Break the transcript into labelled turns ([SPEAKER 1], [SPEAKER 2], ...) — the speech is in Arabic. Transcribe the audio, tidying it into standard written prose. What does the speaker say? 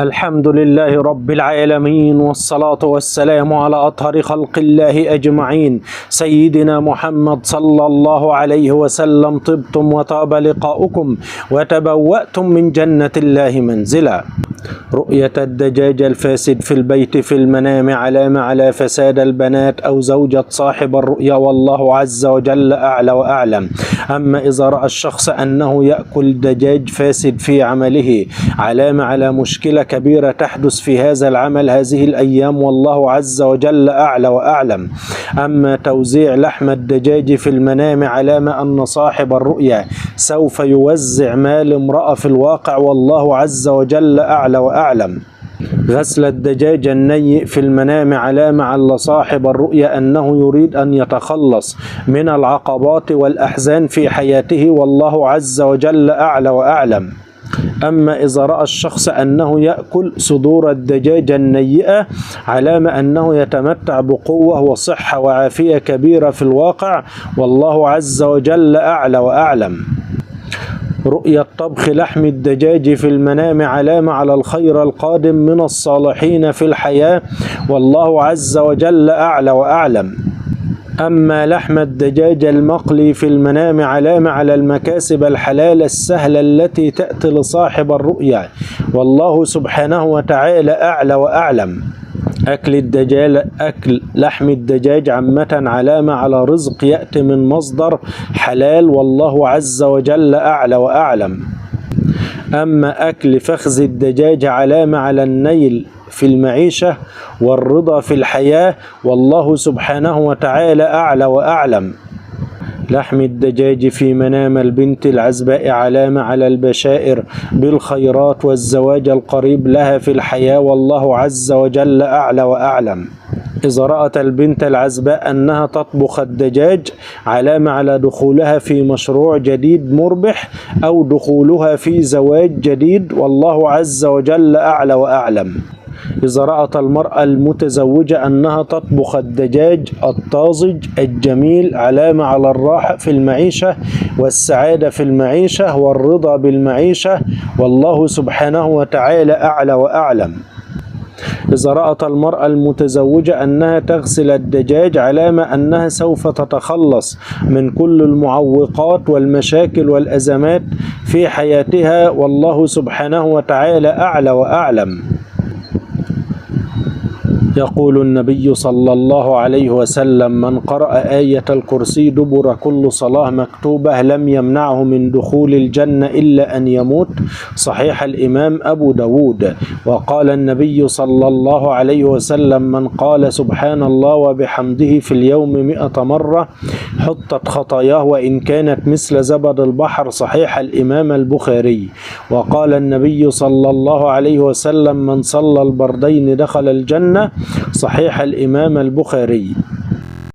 [SPEAKER 1] الحمد لله رب العالمين، والصلاة والسلام على أطهر خلق الله أجمعين، سيدنا محمد صلى الله عليه وسلم. طبتم وطاب لقاؤكم وتبوأتم من جنة الله منزلا. رؤية الدجاج الفاسد في البيت في المنام علامة على فساد البنات أو زوجة صاحب الرؤيا، والله عز وجل أعلى وأعلم. أما إذا رأى الشخص أنه يأكل دجاج فاسد في عمله، علامة على مشكلة كبيرة تحدث في هذا العمل هذه الأيام، والله عز وجل أعلى وأعلم. أما توزيع لحم الدجاج في المنام، علامة أن صاحب الرؤيا سوف يوزع مال امرأة في الواقع، والله عز وجل أعلى وأعلم. غسل الدجاج النيء في المنام، علامة على صاحب الرؤيا أنه يريد أن يتخلص من العقبات والأحزان في حياته، والله عز وجل أعلى وأعلم. أما إذا رأى الشخص أنه يأكل صدور الدجاج النيئة، علامة أنه يتمتع بقوة وصحة وعافية كبيرة في الواقع، والله عز وجل أعلى وأعلم. رؤية طبخ لحم الدجاج في المنام، علامة على الخير القادم من الصالحين في الحياة، والله عز وجل أعلى وأعلم. أما لحم الدجاج المقلي في المنام، علامة على المكاسب الحلال السهلة التي تأتي لصاحب الرؤيا، والله سبحانه وتعالى أعلى وأعلم. أكل لحم الدجاج عامة علامة على رزق يأتي من مصدر حلال، والله عز وجل أعلى وأعلم. أما أكل فخذ الدجاج علامة على النيل في المعيشة والرضا في الحياة، والله سبحانه وتعالى أعلى وأعلم. لحم الدجاج في منام البنت العزباء علامة على البشائر بالخيرات والزواج القريب لها في الحياة، والله عز وجل أعلى وأعلم. إذا رأت البنت العزباء أنها تطبخ الدجاج، علامة على دخولها في مشروع جديد مربح أو دخولها في زواج جديد، والله عز وجل أعلى وأعلم. إذا رأت المرأة المتزوجة أنها تطبخ الدجاج الطازج الجميل، علامة على الراحة في المعيشة والسعادة في المعيشة والرضا بالمعيشة، والله سبحانه وتعالى أعلى وأعلم. إذا رأت المرأة المتزوجة أنها تغسل الدجاج، علامة أنها سوف تتخلص من كل المعوقات والمشاكل والأزمات في حياتها، والله سبحانه وتعالى أعلى وأعلم. يقول النبي صلى الله عليه وسلم: من قرأ آية الكرسي دبر كل صلاة مكتوبة لم يمنعه من دخول الجنة إلا أن يموت. صحيح الإمام أبو داود. وقال النبي صلى الله عليه وسلم: من قال سبحان الله وبحمده في اليوم 100 مرة حطت خطاياه وإن كانت مثل زبد البحر. صحيح الإمام البخاري. وقال النبي صلى الله عليه وسلم: من صلى البردين دخل الجنة. صحيح الإمام البخاري.